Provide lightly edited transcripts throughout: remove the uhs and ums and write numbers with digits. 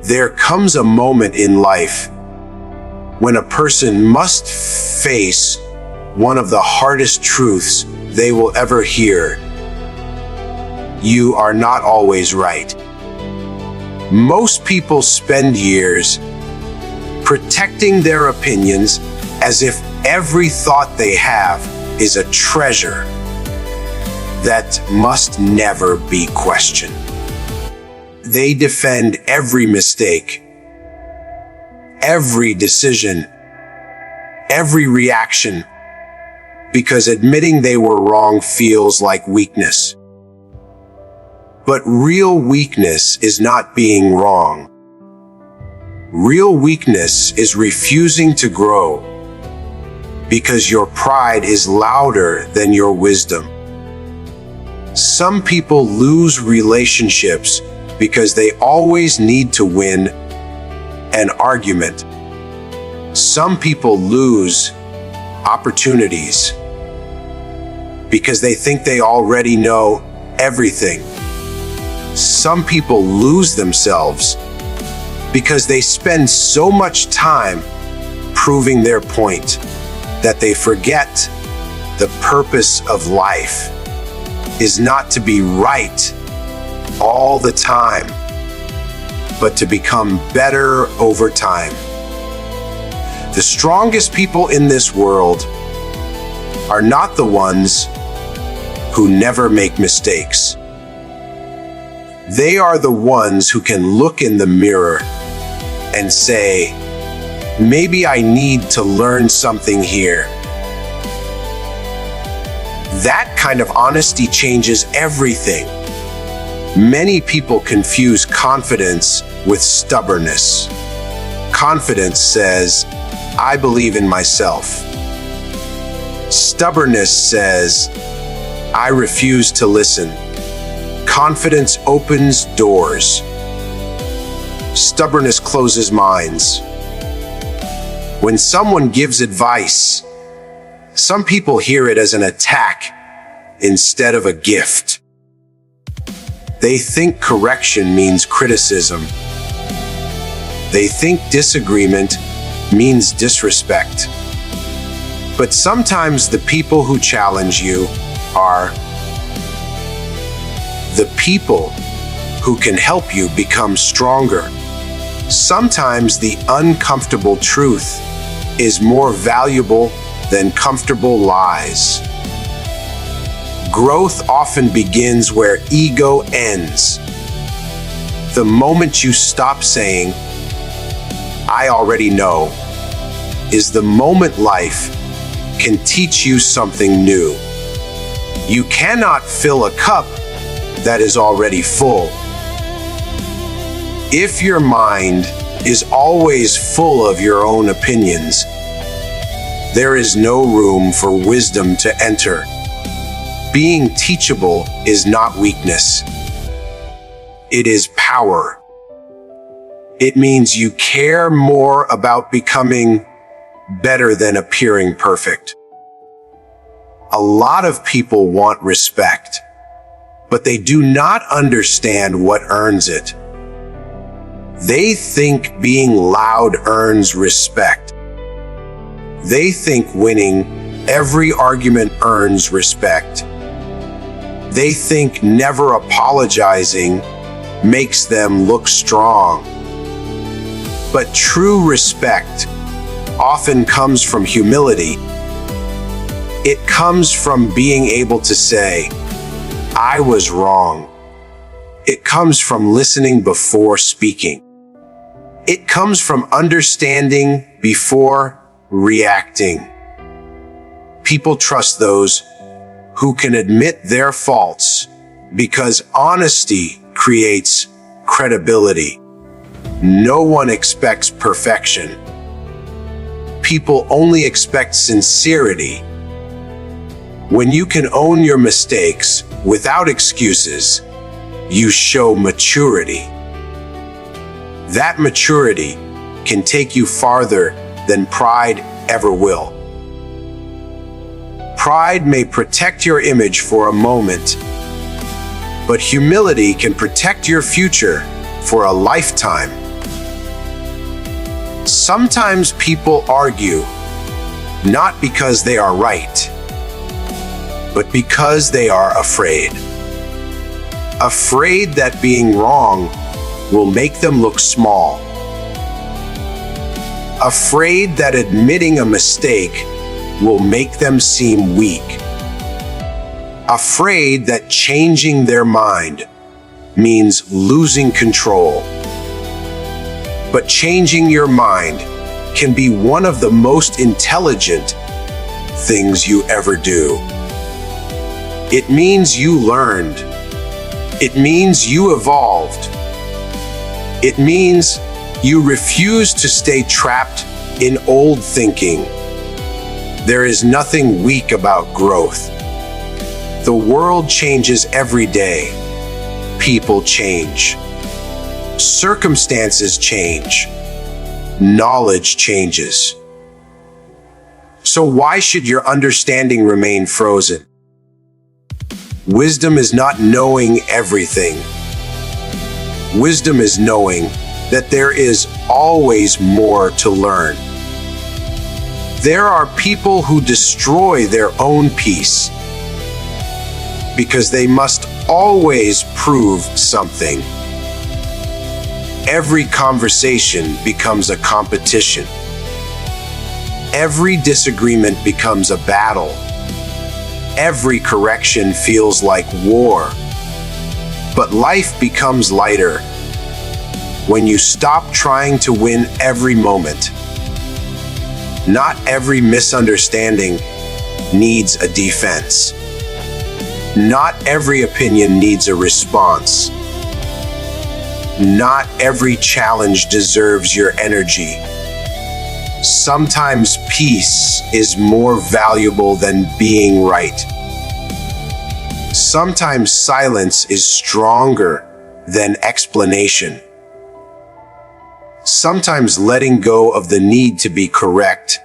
There comes a moment in life when a person must face one of the hardest truths they will ever hear. You are not always right. Most people spend years protecting their opinions as if every thought they have is a treasure that must never be questioned. They defend every mistake, every decision, every reaction, because admitting they were wrong feels like weakness. But real weakness is not being wrong. Real weakness is refusing to grow because your pride is louder than your wisdom. Some people lose relationships because they always need to win an argument. Some people lose opportunities because they think they already know everything. Some people lose themselves because they spend so much time proving their point that they forget the purpose of life is not to be right all the time, but to become better over time. The strongest people in this world are not the ones who never make mistakes. They are the ones who can look in the mirror and say, maybe I need to learn something here. That kind of honesty changes everything. Many people confuse confidence with stubbornness. Confidence says, I believe in myself. Stubbornness says, I refuse to listen. Confidence opens doors. Stubbornness closes minds. When someone gives advice, some people hear it as an attack instead of a gift. They think correction means criticism. They think disagreement means disrespect. But sometimes the people who challenge you are the people who can help you become stronger. Sometimes the uncomfortable truth is more valuable than comfortable lies. Growth often begins where ego ends. The moment you stop saying, I already know, is the moment life can teach you something new. You cannot fill a cup that is already full. If your mind is always full of your own opinions, there is no room for wisdom to enter. Being teachable is not weakness. It is power. It means you care more about becoming better than appearing perfect. A lot of people want respect, but they do not understand what earns it. They think being loud earns respect. They think winning every argument earns respect. They think never apologizing makes them look strong. But true respect often comes from humility. It comes from being able to say, I was wrong. It comes from listening before speaking. It comes from understanding before reacting. People trust those who can admit their faults because honesty creates credibility. No one expects perfection. People only expect sincerity. When you can own your mistakes without excuses, you show maturity. That maturity can take you farther than pride ever will. Pride may protect your image for a moment, but humility can protect your future for a lifetime. Sometimes people argue, not because they are right, but because they are afraid. Afraid that being wrong will make them look small. Afraid that admitting a mistake will make them seem weak. Afraid that changing their mind means losing control. But changing your mind can be one of the most intelligent things you ever do. It means you learned. It means you evolved. It means you refuse to stay trapped in old thinking. There is nothing weak about growth. The world changes every day. People change. Circumstances change. Knowledge changes. So why should your understanding remain frozen? Wisdom is not knowing everything. Wisdom is knowing that there is always more to learn. There are people who destroy their own peace because they must always prove something. Every conversation becomes a competition. Every disagreement becomes a battle. Every correction feels like war. But life becomes lighter when you stop trying to win every moment. Not every misunderstanding needs a defense. Not every opinion needs a response. Not every challenge deserves your energy. Sometimes peace is more valuable than being right. Sometimes silence is stronger than explanation. Sometimes letting go of the need to be correct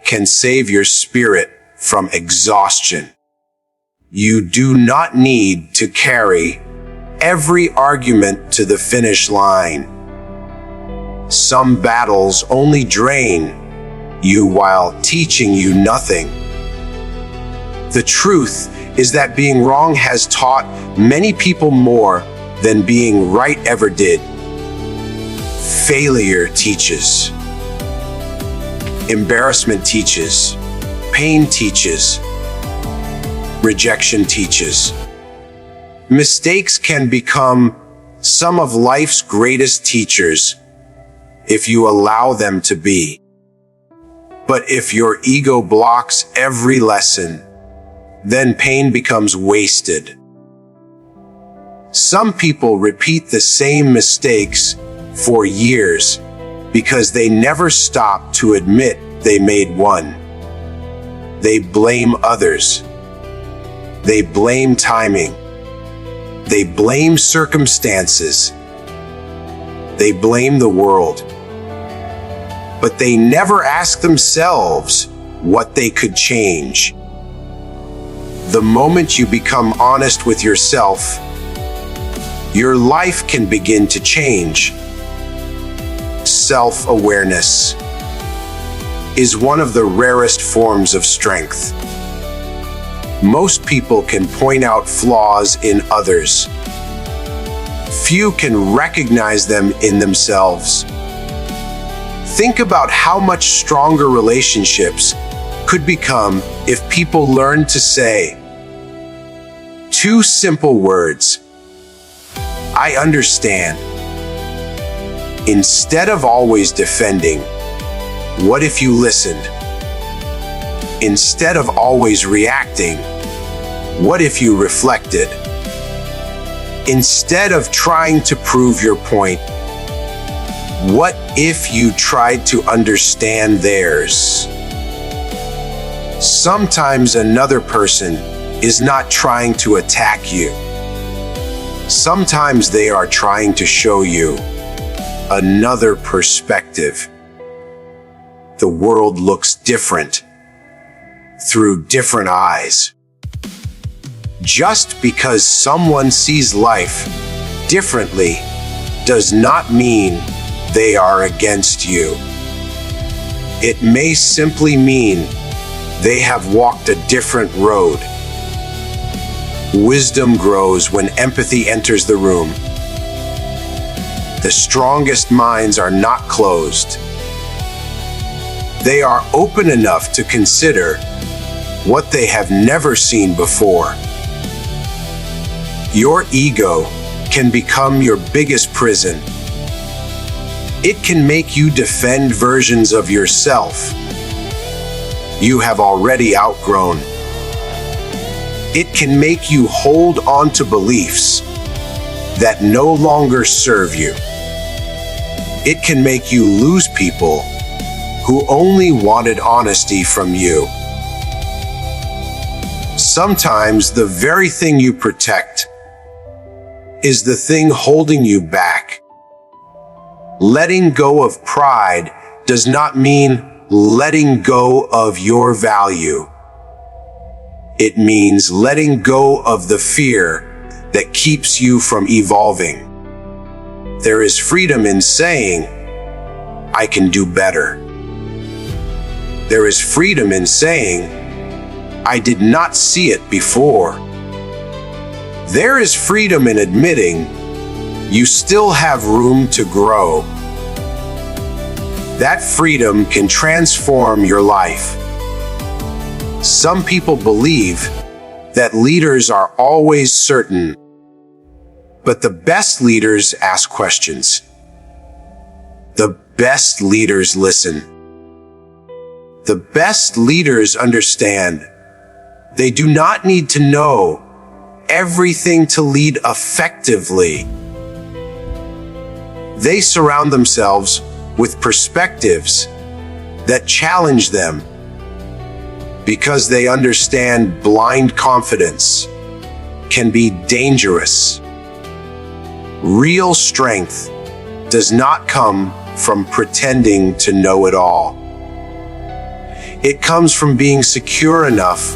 can save your spirit from exhaustion. You do not need to carry every argument to the finish line. Some battles only drain you while teaching you nothing. The truth is that being wrong has taught many people more than being right ever did. Failure teaches. Embarrassment teaches. Pain teaches. Rejection teaches. Mistakes can become some of life's greatest teachers if you allow them to be. But if your ego blocks every lesson, then pain becomes wasted. Some people repeat the same mistakes for years because they never stop to admit they made one. They blame others. They blame timing. They blame circumstances. They blame the world. But they never ask themselves what they could change. The moment you become honest with yourself, your life can begin to change. Self-awareness is one of the rarest forms of strength. Most people can point out flaws in others. Few can recognize them in themselves. Think about how much stronger relationships could become if people learned to say two simple words: I understand. Instead of always defending, what if you listened? Instead of always reacting, what if you reflected? Instead of trying to prove your point, what if you tried to understand theirs? Sometimes another person is not trying to attack you. Sometimes they are trying to show you another perspective. The world looks different through different eyes. Just because someone sees life differently does not mean they are against you. It may simply mean they have walked a different road. Wisdom grows when empathy enters the room. The strongest minds are not closed. They are open enough to consider what they have never seen before. Your ego can become your biggest prison. It can make you defend versions of yourself you have already outgrown. It can make you hold on to beliefs that no longer serve you. It can make you lose people who only wanted honesty from you. Sometimes the very thing you protect is the thing holding you back. Letting go of pride does not mean letting go of your value. It means letting go of the fear that keeps you from evolving. There is freedom in saying, I can do better. There is freedom in saying, I did not see it before. There is freedom in admitting you still have room to grow. That freedom can transform your life. Some people believe that leaders are always certain, but the best leaders ask questions. The best leaders listen. The best leaders understand they do not need to know everything to lead effectively. They surround themselves with perspectives that challenge them because they understand blind confidence can be dangerous. Real strength does not come from pretending to know it all. It comes from being secure enough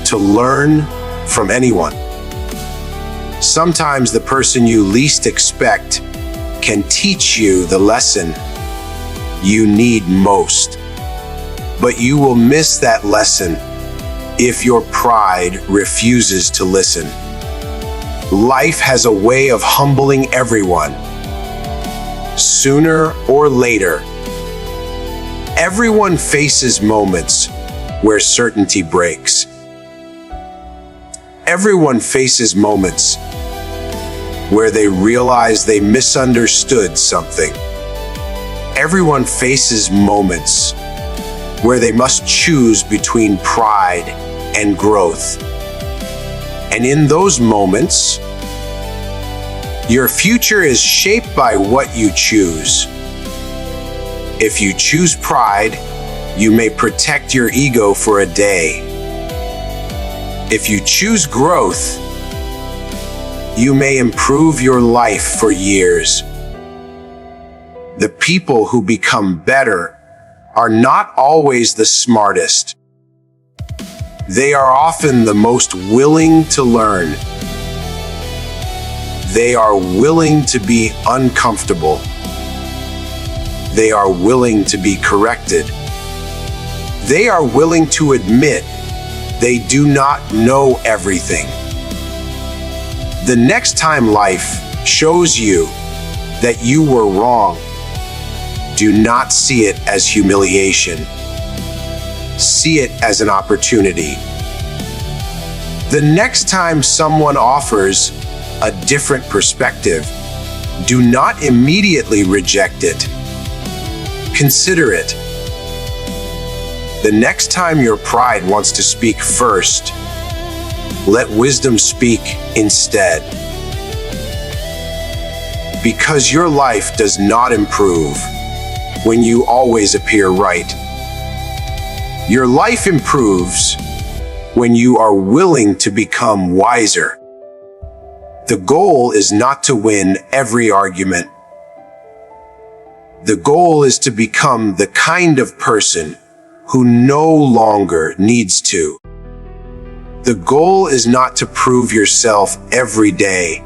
to learn from anyone. Sometimes the person you least expect can teach you the lesson you need most. But you will miss that lesson if your pride refuses to listen. Life has a way of humbling everyone. Sooner or later, everyone faces moments where certainty breaks. Everyone faces moments where they realize they misunderstood something. Everyone faces moments where they must choose between pride and growth. And in those moments, your future is shaped by what you choose. If you choose pride, you may protect your ego for a day. If you choose growth, you may improve your life for years. The people who become better are not always the smartest. They are often the most willing to learn. They are willing to be uncomfortable. They are willing to be corrected. They are willing to admit they do not know everything. The next time life shows you that you were wrong, do not see it as humiliation. See it as an opportunity. The next time someone offers a different perspective, do not immediately reject it. Consider it. The next time your pride wants to speak first, let wisdom speak instead. Because your life does not improve when you always appear right. Your life improves when you are willing to become wiser. The goal is not to win every argument. The goal is to become the kind of person who no longer needs to. The goal is not to prove yourself every day.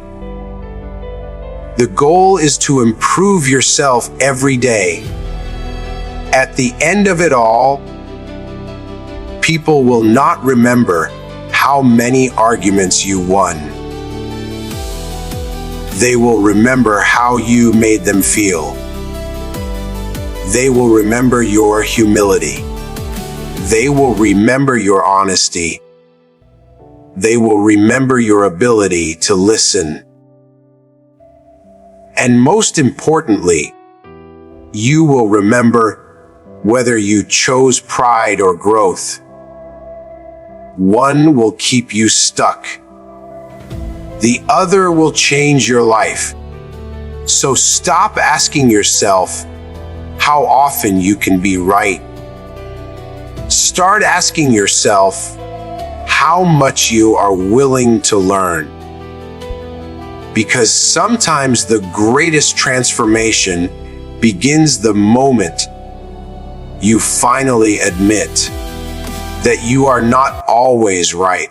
The goal is to improve yourself every day. At the end of it all, people will not remember how many arguments you won. They will remember how you made them feel. They will remember your humility. They will remember your honesty. They will remember your ability to listen. And most importantly, you will remember whether you chose pride or growth. One will keep you stuck. The other will change your life. So stop asking yourself how often you can be right. Start asking yourself how much you are willing to learn. Because sometimes the greatest transformation begins the moment you finally admit that you are not always right.